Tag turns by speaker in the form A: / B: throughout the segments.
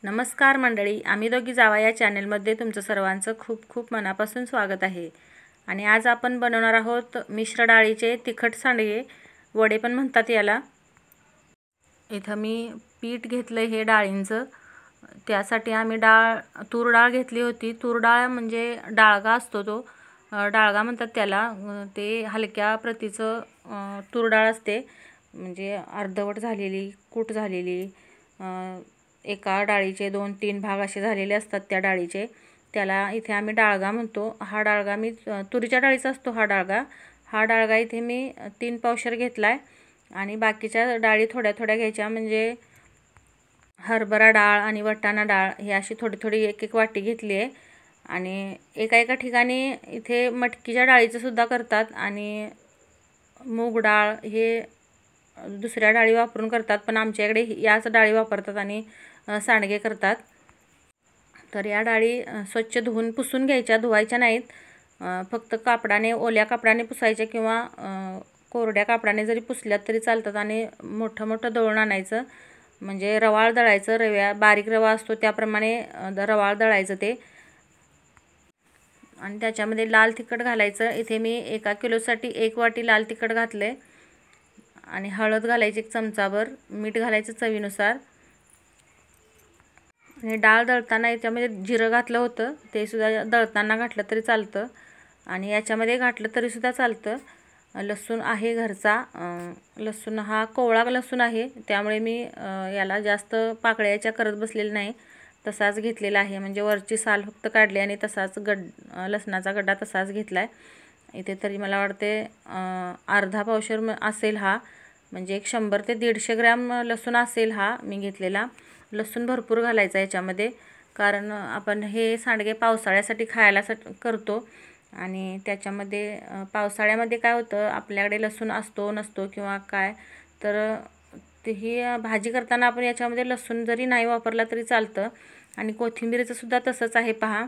A: नमस्कार मंडळी, आम्ही दोघी जावा या चॅनलमध्ये तुमचं सर्वांचं खूप खूप मनापासून स्वागत आहे। आणि आज आपण बनवणार आहोत मिश्र डाळीचे तिखट सांडगे, वडे पण म्हणतात याला। इथं मी पीठ घेतलंय हे डाळींचं। त्यासाठी आम्ही तूर डाळ घेतली होती। तूर डाळ म्हणजे डाळगा असतो तो, डाळगा म्हणतात त्याला। ते हलक्या प्रतीचं तूर डाळ असते, म्हणजे अर्धवट झालेली, कूट झालेली। एका डाळीचे 2-3 भाग असे झालेले असतात त्या डाळीचे, त्याला इथे आम्ही डाळगा म्हणतो। हा डाळगा मी तुरीच्या डाळीचा असतो हा डाळगा। हा डाळगा इथे मी 3 पावशेर घेतलाय आणि बाकीच्या डाळी थोड्या थोड्या घ्यायच्या, म्हणजे हरभरा डाळ आणि वाटाणा डाळ ही अशी थोडी थोडी एक एक वाटी घेतली आहे। आणि एका ठिकाणी इथे मटकीच्या डाळीचं सुद्धा करतात आणि मूग डाळ हे दुसऱ्या डाळी वापरून करतात, पण आमच्याकडे याच डाळी वापरतात आणि सांडगे करतात। तर या डाळी स्वच्छ धुवून पुसून घ्यायच्या, धुवायच्या नाहीत। फक्त कापडाने, ओल्या कापडाने पुसायच्या किंवा कोरड्या कापडाने जरी पुसल्यात तरी चालतात। आणि मोठं मोठं दळून आणायचं, म्हणजे रवाळ दळायचं। बारीक रवा असतो त्याप्रमाणे रवाळ दळायचं ते। आणि त्याच्यामध्ये लाल तिखट घालायचं। इथे मी 1 किलोसाठी 1 वाटी लाल तिखट घातले आणि हळद घालायची 1 चमचाभर, मीठ घालायचं चवीनुसार। आणि डाळ दळताना याच्यामध्ये जिरं घातलं होतं, ते सुद्धा दळताना घातलं तरी चालतं आणि याच्यामध्ये घातलं तरी सुद्धा चालतं। लसूण आहे घरचा, लसूण हा कोवळा लसूण आहे, त्यामुळे मी याला जास्त पाकळ्याच्या करत बसलेली नाही, तसाच घेतलेला आहे। म्हणजे वरची साल फक्त काढली आणि तसाच लसणाचा गड्डा तसाच घेतलाय। इथे तरी मला वाटते अर्धा पावशेर असेल हा, म्हणजे 100 ते 150 ग्रॅम लसूण असेल हा मी घेतलेला। लसूण भरपूर घालायचा याच्यामध्ये, कारण आपण हे सांडगे पावसाळ्यासाठी खायला करतो आणि त्याच्यामध्ये पावसाळ्यामध्ये काय होतं, आपल्याकडे लसूण असतो नसतो किंवा काय, तर ही भाजी करताना आपण याच्यामध्ये लसूण जरी नाही वापरला तरी चालतं। आणि कोथिंबीरचं सुद्धा तसंच आहे पहा।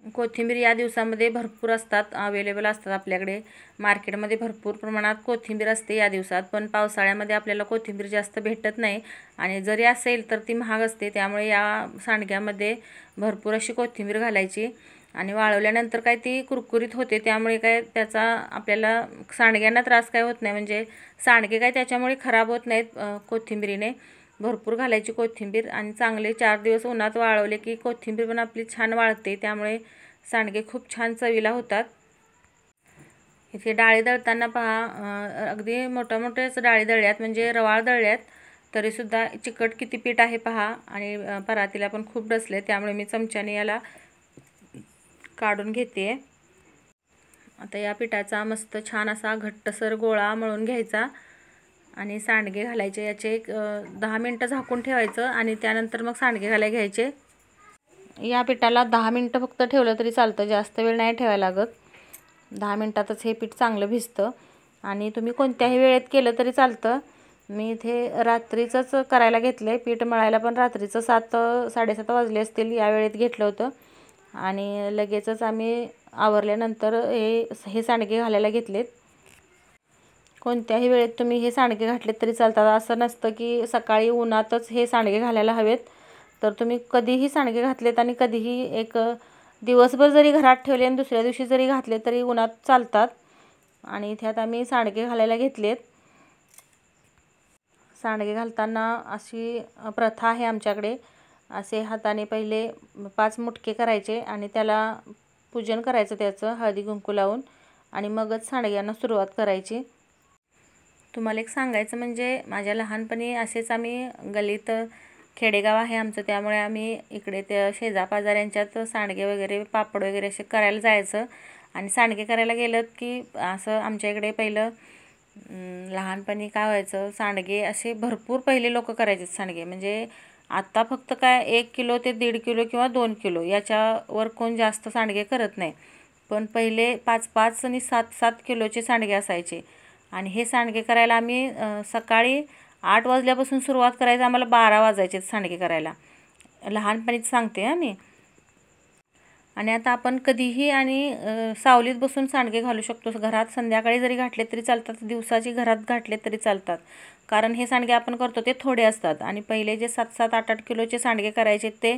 A: कोथिंबीर या दिवसामध्ये भरपूर असतात, अवेलेबल असतात आपल्याकडे मार्केटमध्ये, भरपूर प्रमाणात कोथिंबीर असते या दिवसात। पण पावसाळ्यामध्ये आपल्याला कोथिंबीर जास्त भेटत नाही आणि जरी असेल तर ती महाग असते, त्यामुळे या सांडग्यामध्ये भरपूर अशी कोथिंबीर घालायची। आणि वाळवल्यानंतर काय ती कुरकुरीत होते, त्यामुळे काय त्याचा आपल्याला सांडग्यांना त्रास काय होत नाही, म्हणजे सांडगे काय त्याच्यामुळे खराब होत नाहीत कोथिंबीरीने। भरपूर घालायची कोथिंबीर आणि चांगले 4 दिवस उन्हात वाळवले की कोथिंबीर पण आपली छान वाळते, त्यामुळे सांडगे खूप छान चवीला होतात। इथे डाळी दळताना पहा, अगदी मोठ्याच डाळी दळल्यात, म्हणजे रवाळ दळल्यात, तरीसुद्धा चिकट किती पीठ आहे पहा। आणि परातीला पण खूप डसले, त्यामुळे मी चमच्याने याला काढून घेते। आता या पिठाचा मस्त छान असा घट्टसर गोळा मळून घ्यायचा आणि सांडगे घालायचे। याचे 10 मिनिटं झाकून ठेवायचं आणि त्यानंतर मग सांडगे घालायला घ्यायचे। या पिठाला 10 मिनिटं फक्त ठेवलं तरी चालतं, जास्त वेळ नाही ठेवायला लागत। 10 मिनिटातच हे पीठ चांगलं भिजतं आणि तुम्ही कोणत्याही वेळेत केलं तरी चालतं। मी इथे रात्रीचंच करायला घेतलं आहे, पीठ मळायला पण रात्रीचं 7-7:30 वाजले असतील या वेळेत घेतलं होतं। आणि लगेचच आम्ही आवरल्यानंतर हे सांडगे घालायला घेतलेत। कोणत्याही वेळेत तुम्ही हे सांडगे घातलेत तरी चालतात, असं नसतं की सकाळी उन्हातच हे सांडगे घालायला हवेत। तर तुम्ही कधीही सांडगे घातलेत आणि कधीही एक दिवसभर जरी घरात ठेवले आणि दुसऱ्या दिवशी जरी घातले तरी उन्हात चालतात। आणि इथे आता मी सांडगे घालायला घेतलेत। सांडगे घालताना अशी प्रथा आहे आमच्याकडे, असे हाताने पहिले 5 मुटके करायचे आणि त्याला पूजन करायचं त्याचं हळदी कुंकू लावून, आणि मगच सांडग्यांना सुरुवात करायची। तुम्हाला एक सांगायचं म्हणजे, माझ्या लहानपणी असेच आम्ही गल्लीत, खेडेगाव आहे आमचं, त्यामुळे आम्ही इकडे त्या शेजापाजाऱ्यांच्यात सांडगे वगैरे, पापड वगैरे असे करायला जायचं। आणि सांडगे करायला गेलं की असं आमच्या इकडे पहिलं लहानपणी काय व्हायचं, सांडगे असे भरपूर पहिले लोक करायचे सांडगे। म्हणजे आता फक्त काय 1 किलो ते 1.5 किलो किंवा 2 किलो याच्यावर कोण जास्त सांडगे करत नाही, पण पहिले 5-5 आणि 7-7 किलोचे सांडगे असायचे। आणि हे सांडगे करायला आम्ही सकाळी 8 वाजल्यापासून सुरुवात करायचं, आम्हाला 12 वाजायचे सांडगे करायला, लहानपणीच सांगते मी। आणि आता आपण कधीही आणि सावलीत बसून सांडगे घालू शकतो. घरात संध्याकाळी जरी घातले तरी चालतात, दिवसाची घरात घातले तरी चालतात. कारण हे सांडगे आपण करतो ते थोडे असतात आणि पहिले जे 7-7, 8-8 किलोचे सांडगे करायचे ते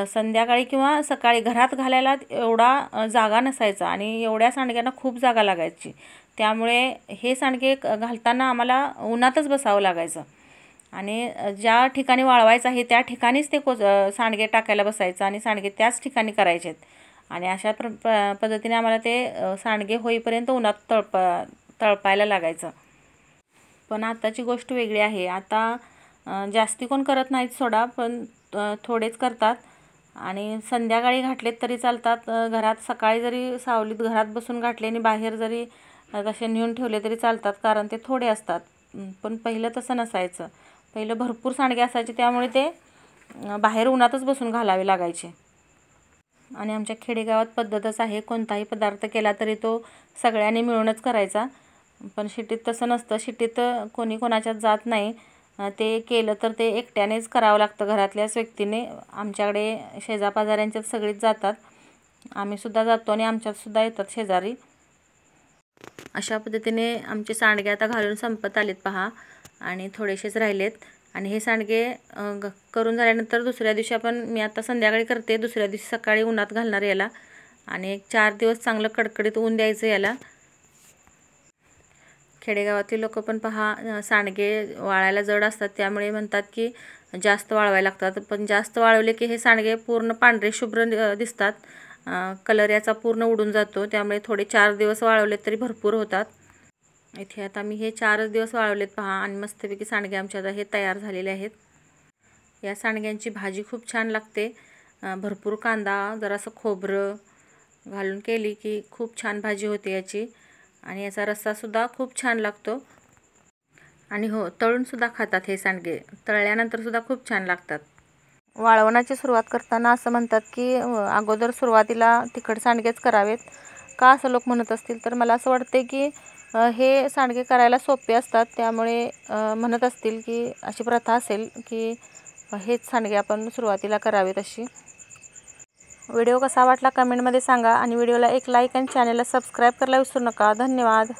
A: संध्याकाळी किंवा सकाळी घरात घालायला एवढा जागा नसायचा आणि एवढ्या सांडग्यांना खूप जागा लागायची. त्यामुळे हे सांडगे घालताना आम्हाला उन्हातच बसावं लागायचं आणि ज्या ठिकाणी वाळवायचं आहे त्या ठिकाणीच ते सांडगे टाकायला बसायचं आणि सांडगे त्याच ठिकाणी करायचे आहेत. आणि अशा पद्धतीने आम्हाला ते सांडगे होईपर्यंत उन्हात तळपायला लागायचं. पण आताची गोष्ट वेगळी आहे. आता जास्ती कोण करत नाहीत सोडा, पण थोडेच करतात आणि संध्याकाळी घातलेत तरी चालतात. घरात सकाळी जरी सावलीत घरात बसून घातले आणि बाहेर जरी तसे नेऊन ठेवले तरी चालतात, कारण ते थोडे असतात. पण पहिलं तसं नसायचं. पहिलं भरपूर सांडगे असायचे, त्यामुळे ते बाहेर उन्हातच बसून घालावे लागायचे. आणि आमच्या खेडेगावात पद्धतच आहे, कोणताही पदार्थ केला तरी तो सगळ्यांनी मिळूनच करायचा. पण सिटीत तसं नसतं. सिटीत कोणी कोणाच्यात जात नाही. ते केलं तर ते एकट्यानेच करावं लागतं, घरातल्याच व्यक्तीने. आमच्याकडे शेजापाजाऱ्यांच्यात सगळीच जातात, आम्हीसुद्धा जातो आणि आमच्यातसुद्धा येतात शेजारी. अशा पद्धतीने आमचे सांडगे आता घालून संपत आलेत पहा आणि थोडेसेच राहिलेत. आणि हे सांडगे करून झाल्यानंतर दुसऱ्या दिवशी मी आता संध्याकाळी करते, दुसऱ्या दिवशी सकाळी उन्हात घालणार याला आणि 4 दिवस चांगलं कडकडीत ऊन द्यायचं याला. खेडेगावातील लोक पण पहा सांडगे वाळायला जड असतात, त्यामुळे म्हणतात की जास्त वाळवायला लागतात. पण जास्त वाळवले की हे सांडगे पूर्ण पांढरे शुभ्र दिसतात, कलर याचा पूर्ण उडून जातो. त्यामुळे थोडे 4 दिवस वाळवलेत तरी भरपूर होतात. इथे आता मी हे 4 दिवस वाळवलेत पहा आणि मस्तपैकी सांडगे आमच्या आता हे तयार झालेले आहेत. या सांडग्यांची भाजी खूप छान लागते. भरपूर कांदा, जरासं खोबरं घालून केली की खूप छान भाजी होते याची. आणि याचा रस्सासुद्धा खूप छान लागतो. आणि हो, तळूनसुद्धा खातात हे सांडगे, तळल्यानंतरसुद्धा खूप छान लागतात. वाळवणाची सुरुवात करताना असं म्हणतात की अगोदर सुरुवातीला तिखट सांडगेच करावेत. का असं लोक म्हणत असतील, तर मला असं वाटते की हे सांडगे करायला सोपे असतात, त्यामुळे म्हणत असतील की अशी प्रथा असेल की हेच सांडगे आपण सुरुवातीला करावेत अशी. व्हिडिओ कसा वाटला कमेंटमध्ये सांगा आणि व्हिडिओला एक लाईक आणि चॅनलला सबस्क्राईब करायला विसरू नका. धन्यवाद.